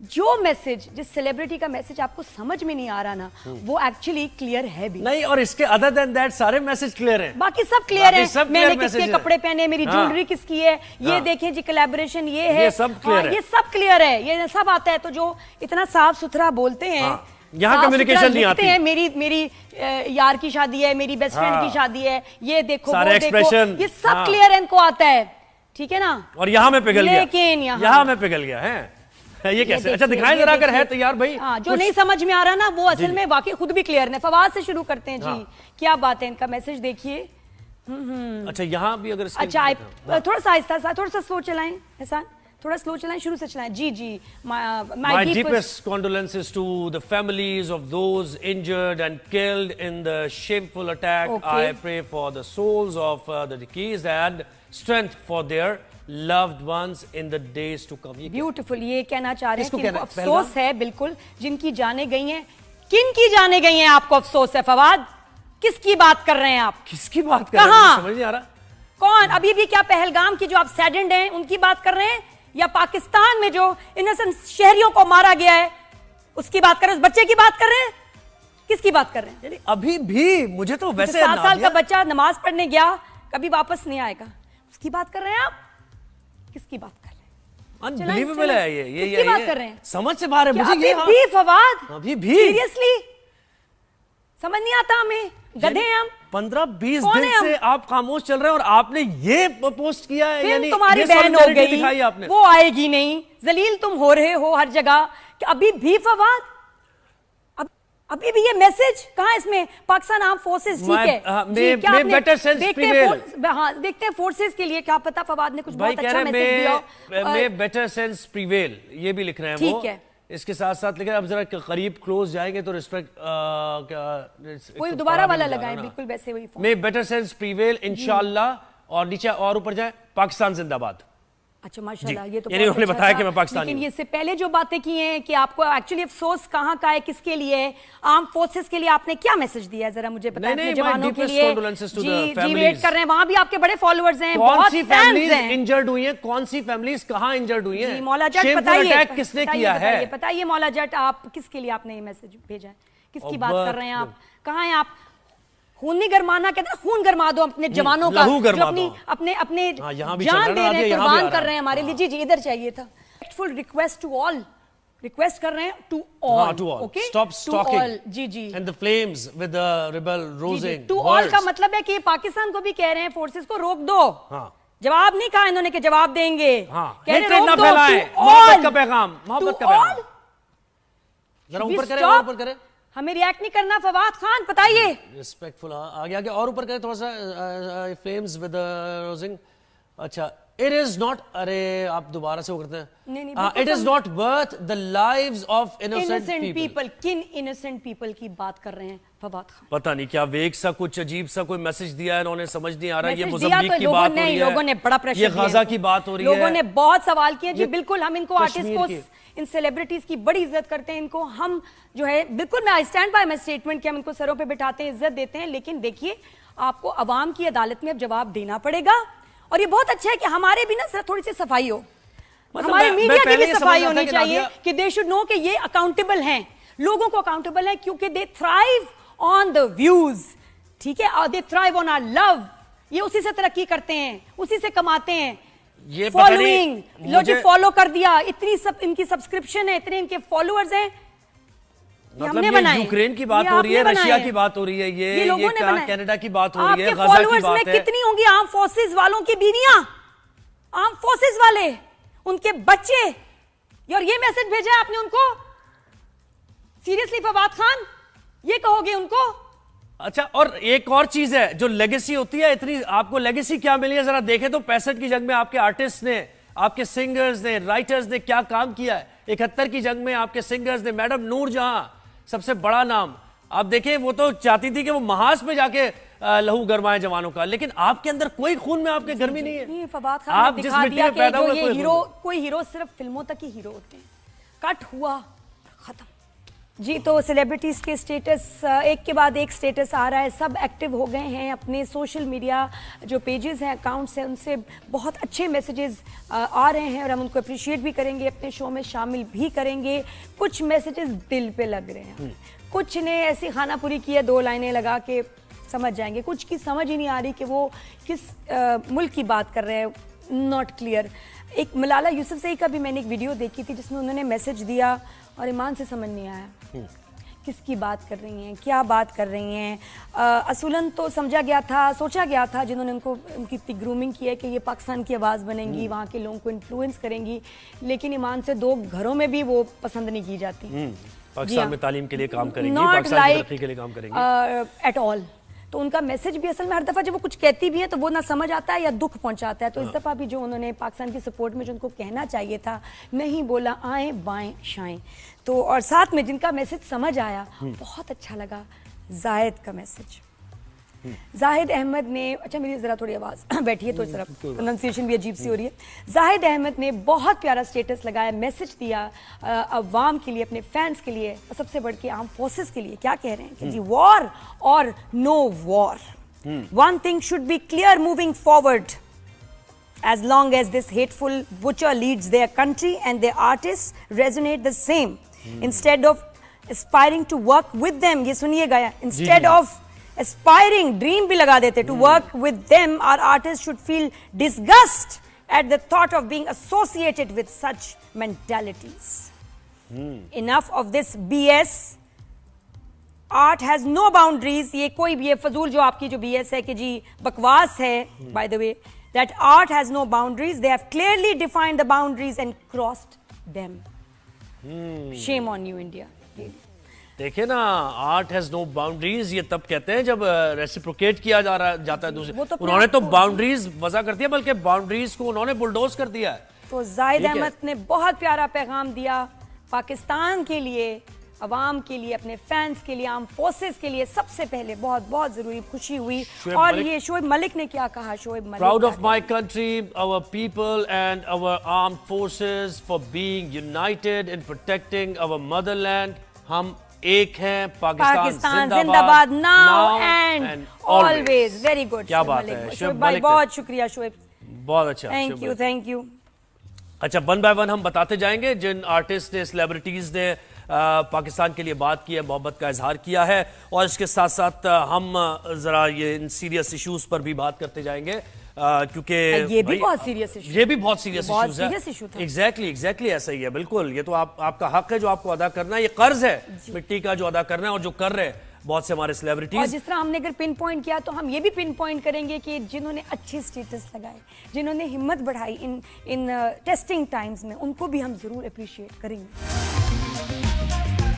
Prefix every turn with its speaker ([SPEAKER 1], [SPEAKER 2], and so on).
[SPEAKER 1] جو میسج جس سیلیبریٹی کا میسج آپ کو سمجھ میں نہیں آ رہا نا وہ ایکچولی کلیئر ہے بھی
[SPEAKER 2] نہیں, اور اس کے ادر دین دیٹ سارے میسج کلیئر ہیں,
[SPEAKER 1] باقی سب کلیئر ہیں. میں نے کس کے کپڑے پہنے, میری جیولری کس کی ہے, یہ دیکھیں جی کولیبریشن یہ ہے, یہ سب کلیئر ہے, یہ سب آتا ہے. تو جو اتنا صاف ستھرا بولتے ہیں
[SPEAKER 2] یہاں کمیونیکیشن نہیں آتی ہے,
[SPEAKER 1] میری یار کی شادی ہے, میری بیسٹ فرینڈ کی شادی ہے, یہ دیکھو وہ دیکھو, یہ سب کلیئر ان کو آتا ہے, ٹھیک ہے نا.
[SPEAKER 2] اور یہاں میں پگھل گیا,
[SPEAKER 1] لیکن
[SPEAKER 2] یہاں میں پگھل گیا ہے. یہ کیسے؟ اچھا دکھائیں ذرا اگر ہے تو یار بھائی.
[SPEAKER 1] جو نہیں سمجھ میں آ رہا نا وہ اصل میں واقعی خود بھی کلیئر ہے. فواد سے شروع کرتے ہیں جی, کیا بات ہے, ان کا میسج دیکھیے.
[SPEAKER 2] اچھا یہاں بھی اگر
[SPEAKER 1] اچھا تھوڑا سا آہستہ سا, تھوڑا سا سلو چلائیں, احسان تھوڑا سلو چلائیں, شروع سے چلائیں. جی جی.
[SPEAKER 2] My deepest condolences to the families of those injured and killed in the shameful attack. I pray for the souls of the deceased and strength for their loved ones in the days to come.
[SPEAKER 1] Beautiful. یہ کہنا چاہ رہے ہیں کہ افسوس ہے بالکل جن کی جانیں گئی ہیں. کن کی جانیں گئی ہیں آپ کو افسوس ہے فواد؟ کس کی بات کر رہے ہیں آپ؟
[SPEAKER 2] کس کی بات کر رہے ہیں سمجھ نہیں آ رہا.
[SPEAKER 1] کون؟ ابھی بھی کیا پہلگام کی جو آپ سیڈنڈ ہیں ان کی بات کر رہے ہیں, یا پاکستان میں جو انسنٹ شہریوں کو مارا گیا ہے اس کی بات کر رہے ہیں, اس بچے کی بات کر رہے ہیں, کس کی بات کر رہے ہیں؟
[SPEAKER 2] یعنی ابھی بھی مجھے تو ویسے
[SPEAKER 1] 7 سال کا بچہ نماز پڑھنے گیا, کبھی واپس نہیں آئے گا, اس کی بات کر رہے ہیں آپ؟ کس کی بات کر رہے ہیں؟
[SPEAKER 2] انبلیویبل ہے یہ.
[SPEAKER 1] کس کی بات کر رہے ہیں؟
[SPEAKER 2] سمجھ سے باہر ہے مجھے.
[SPEAKER 1] ابھی بھی فواد,
[SPEAKER 2] ابھی بھی
[SPEAKER 1] سیریسلی سمجھ نہیں آتا ہمیں, گدھے ہم.
[SPEAKER 2] 15-20 دن سے آپ خاموش چل رہے ہیں اور آپ نے یہ پوسٹ کیا ہے, یعنی
[SPEAKER 1] تمہاری بہن ہو گئی, وہ آئے گی نہیں, ذلیل تم ہو رہے ہو ہر جگہ. کہ ابھی بھی فواد, ابھی بھی یہ میسج کہاں اس میں؟ پاکستان آرم فورسز, ٹھیک ہے, ہاں دیکھتے ہیں فورسز کے لیے, کیا پتا فواد نے کچھ بہت اچھا میسج دیا.
[SPEAKER 2] میں بیٹر سینس پریویل یہ بھی لکھ رہے ہیں وہ,
[SPEAKER 1] ٹھیک ہے.
[SPEAKER 2] اس کے ساتھ ساتھ لیکن اب ذرا قریب کلوز جائیں گے تو ریسپیکٹ
[SPEAKER 1] کوئی دوبارہ والا لگائیں, بالکل ویسے وہی
[SPEAKER 2] میں بیٹر سینس پریویل انشاءاللہ, اور نیچے اور اوپر جائیں پاکستان زندہ باد.
[SPEAKER 1] اچھا ماشاءاللہ, یہ تو
[SPEAKER 2] یعنی انہوں نے بتایا کہ میں پاکستانی ہوں.
[SPEAKER 1] لیکن یہ سے پہلے جو باتیں کی ہیں کہ آپ کو ایکچولی افسوس کہاں کا ہے, کس کے لیے, آرم فورسز کے لیے آپ نے کیا میسج دیا ہے ذرا مجھے بتائیں. اپنے جوانوں کے لیے جی ویٹ کر رہے ہیں, وہاں بھی آپ کے بڑے فالوورز ہیں,
[SPEAKER 2] کون سی فیملیز انجرڈ ہوئی ہیں, کون سی فیملیز کہاں انجرڈ ہوئی ہیں,
[SPEAKER 1] مولا جٹ بتائیے,
[SPEAKER 2] اٹیک کس نے کیا ہے,
[SPEAKER 1] بتائیے مولا جٹ, آپ کس کے لیے آپ نے یہ میسج بھیجا ہے, کس کی بات کر رہے ہیں آپ, کہاں ہیں آپ؟ خون نہیں گرمانا, کہتے ہیں خون گرما دو اپنے جوانوں کا جو اپنے جان دے رہے ہیں, قربان کر رہے ہیں ہمارے لیے. جی جی ادھر چاہیے تھا. Full request to all, request کر رہے ہیں to all, okay,
[SPEAKER 2] stop stalking
[SPEAKER 1] جی جی
[SPEAKER 2] and the flames with the rabble rousing.
[SPEAKER 1] To all کا مطلب ہے کہ پاکستان کو بھی کہہ رہے ہیں فورسز کو روک دو. جواب نہیں کہا انہوں نے کہ جواب دیں گے, کہہ رہے ہیں روک دو.
[SPEAKER 2] محبت کا پیغام, محبت کا پیغام. ذرا اوپر کریں, اور اوپر کریں,
[SPEAKER 1] ہمیں ریاکٹ نہیں کرنا. فواد خان بتائیے,
[SPEAKER 2] ریسپیکٹفل, آگے آگے اور اوپر کریں تھوڑا سا, فلیمز ود روزنگ. اچھا, it is not, ارے آپ دوبارہ سے وہ کرتے ہیں, it is not worth the lives of innocent people.
[SPEAKER 1] کن innocent people کی بات کر رہے ہیں فواد خان؟
[SPEAKER 2] پتہ نہیں کیا ویک سا کچھ عجیب سا کوئی میسج دیا ہے انہوں نے, سمجھ نہیں آ رہا. یہ مزمبیق کی بات ہو رہی ہے,
[SPEAKER 1] لوگوں نے بڑا پریشر,
[SPEAKER 2] یہ غزہ کی بات ہو رہی ہے,
[SPEAKER 1] لوگوں نے بہت سوال کیے. جی بالکل, ہم ان کو آرٹسٹ کو, ان سیلیبریٹیز کی بڑی عزت کرتے ہیں, ان کو ہم جو ہے بالکل, میں اسٹینڈ بائی مائی اسٹیٹمنٹ کہ ہم ان کو سروں پہ بٹھاتے ہیں, عزت دیتے ہیں. لیکن دیکھیے آپ کو عوام کی عدالت میں اب جواب دینا پڑے گا, اور یہ بہت اچھا ہے کہ ہمارے بھی نا تھوڑی سی صفائی ہو, ہمارے میڈیا کی بھی صفائی ہونی چاہیے کہ دے شوڈ نو کہ یہ اکاؤنٹیبل ہیں, لوگوں کو اکاؤنٹیبل ہیں, کیونکہ دے تھرائیو آن دا ویوز, ٹھیک ہے, اور دے تھرائیو آن آر لو. یہ اسی سے ترقی کرتے ہیں, اسی سے کماتے ہیں. فالوئنگ, لو جی فالو کر دیا, اتنی سب ان کی سبسکرپشن ہے, اتنے ان کے فالوورز ہیں.
[SPEAKER 2] مطلب یہ یوکرین کی بات ہو رہی ہے, رشیا کی بات ہو رہی ہے, یہ کینیڈا کی بات ہو رہی ہے, غزہ کی بات ہے.
[SPEAKER 1] کتنی ہوں گی آرم فورسز والوں کی بیویاں, آرم فورسز والے, ان کے بچے, اور یہ میسج بھیجا ہے آپ نے ان کو؟ سیریسلی فواد خان, یہ کہو گے ان کو؟
[SPEAKER 2] اچھا, اور ایک اور چیز ہے جو لیگیسی ہوتی ہے, اتنی آپ کو لیگیسی کیا ملی ہے ذرا دیکھیں تو. 65 کی جنگ میں آپ کے آرٹسٹ نے, آپ کے سنگرز نے, رائٹرز نے کیا کام کیا ہے. 71 کی جنگ میں آپ کے سنگرز نے, میڈم نور جہاں سب سے بڑا نام, آپ دیکھیں وہ تو چاہتی تھی کہ وہ محاذ پہ جا کے لہو گرمائے جوانوں کا, لیکن آپ کے اندر کوئی خون میں آپ کے گرمی نہیں ہے.
[SPEAKER 1] فواد خان نے دکھا دیا کہ جو یہ ہیرو, کوئی ہیرو صرف فلموں تک ہی ہیرو ہوتے ہیں. کٹ ہوا ختم, جی تو سیلیبریٹیز کے سٹیٹس ایک کے بعد ایک سٹیٹس آ رہا ہے, سب ایکٹیو ہو گئے ہیں, اپنے سوشل میڈیا جو پیجز ہیں, اکاؤنٹس ہیں, ان سے بہت اچھے میسیجز آ رہے ہیں اور ہم ان کو اپریشیٹ بھی کریں گے, اپنے شو میں شامل بھی کریں گے. کچھ میسیجز دل پہ لگ رہے ہیں, کچھ نے ایسی خانہ پوری کی ہے 2 لائنیں لگا کے سمجھ جائیں گے, کچھ کی سمجھ ہی نہیں آ رہی کہ وہ کس ملک کی بات کر رہے ہیں, ناٹ کلیئر. ایک ملالہ یوسفزئی کا بھی میں نے ایک ویڈیو دیکھی تھی جس میں انہوں نے میسیج دیا اور ایمان سے سمجھ نہیں آیا کس کی بات کر رہی ہیں, کیا بات کر رہی ہیں. اصولاً تو سمجھا گیا تھا, سوچا گیا تھا جنہوں نے ان کی اتنی گرومنگ کی ہے کہ یہ پاکستان کی آواز بنیں گی, وہاں کے لوگوں کو انفلوئنس کریں گی, لیکن ایمان سے 2 گھروں میں بھی وہ پسند نہیں کی جاتی.
[SPEAKER 2] پاکستان میں تعلیم کے لیے کام کریں گی, پاکستان کی ترقی کے لیے کام کریں گی
[SPEAKER 1] ایٹ آل. تو ان کا میسج بھی اصل میں ہر دفعہ جب وہ کچھ کہتی بھی ہیں تو وہ نہ سمجھ آتا ہے یا دکھ پہنچاتا ہے. تو اس دفعہ بھی جو انہوں نے پاکستان کی سپورٹ میں جو ان کو کہنا چاہیے تھا نہیں بولا, آئیں بائیں شائیں. تو اور ساتھ میں جن کا میسج سمجھ آیا بہت اچھا لگا, زاہد کا میسج. زاہد احمد نے, اچھا میری ذرا تھوڑی آواز بیٹھی ہے تو ذرا پروننسیشن بھی عجیب سی ہو رہی ہے. زاہد احمد نے بہت پیارا سٹیٹس لگایا, میسج دیا عوام کے لیے, اپنے فینس کے لیے, اور سب سے بڑھ کے عام فورسز کے لیے. کیا کہہ رہے ہیں کہ جی war or no war, one thing should be clear moving forward as long as this hateful butcher leads their country and their artists resonate the same. Instead of aspiring to work with them, یہ سنیے گا, instead of aspiring, dream بھی لگا دیتے, to work with them, our artists should feel disgust at the thought of being associated with such mentalities. Enough of this BS. Art has no boundaries. یہ کوئی بھی فضول جو آپ کی جو BS ہے کہ جی بکواس ہے, by the way, that art has no boundaries. They have clearly defined the boundaries and crossed them. Shame on you, India.
[SPEAKER 2] دیکھیں نا, آرٹ ہیز نو باؤنڈریز, یہ تب کہتے ہیں جب ریسیپروکیٹ کیا جاتا ہے دوسرے. انہوں نے تو باؤنڈریز وضع کر دیا, بلکہ باؤنڈریز کو انہوں نے بلڈوز کر دیا ہے.
[SPEAKER 1] تو زاہد احمد نے بہت پیارا پیغام دیا پاکستان کے لیے, عوام کے لیے, اپنے فینس کے لیے, عام فورسز کے لیے. سب سے پہلے بہت بہت ضروری خوشی ہوئی. اور یہ شعیب ملک نے کیا کہا, Shoaib Malik,
[SPEAKER 2] Proud of my country, our people and our armed forces for being united in protecting our motherland. ہم ایک ہیں, پاکستان زندہ باد, now and always.
[SPEAKER 1] Very good.
[SPEAKER 2] کیا بات ہے
[SPEAKER 1] شعیب بھائی, بہت شکریہ شعیب,
[SPEAKER 2] بہت اچھا.
[SPEAKER 1] Thank you.
[SPEAKER 2] اچھا, 1 by 1 ہم بتاتے جائیں گے جن آرٹسٹ نے, سیلیبریٹیز نے پاکستان کے لیے بات کی ہے, محبت کا اظہار کیا ہے, اور اس کے ساتھ ساتھ ہم ذرا یہ ان سیریس ایشوز پر بھی بات کرتے جائیں گے, کیونکہ
[SPEAKER 1] یہ بھی بہت سیریس ایشو,
[SPEAKER 2] یہ بھی بہت سیریس ایشوز ہے. ایگزیکٹلی ایسا ہی ہے, بالکل. یہ تو آپ کا حق ہے جو آپ کو ادا کرنا ہے, یہ قرض ہے مٹی کا جو ادا کرنا ہے, اور جو کر رہے ہیں بہت سے ہمارے سیلیبریٹیز.
[SPEAKER 1] اور جس طرح ہم نے اگر پن پوائنٹ کیا تو ہم یہ بھی پن پوائنٹ کریں گے کہ جنہوں نے اچھے سٹیٹس لگائے, جنہوں نے ہمت بڑھائی ان ٹیسٹنگ ٹائمز میں, ان کو بھی ہم ضرور اپریشیٹ کریں گے.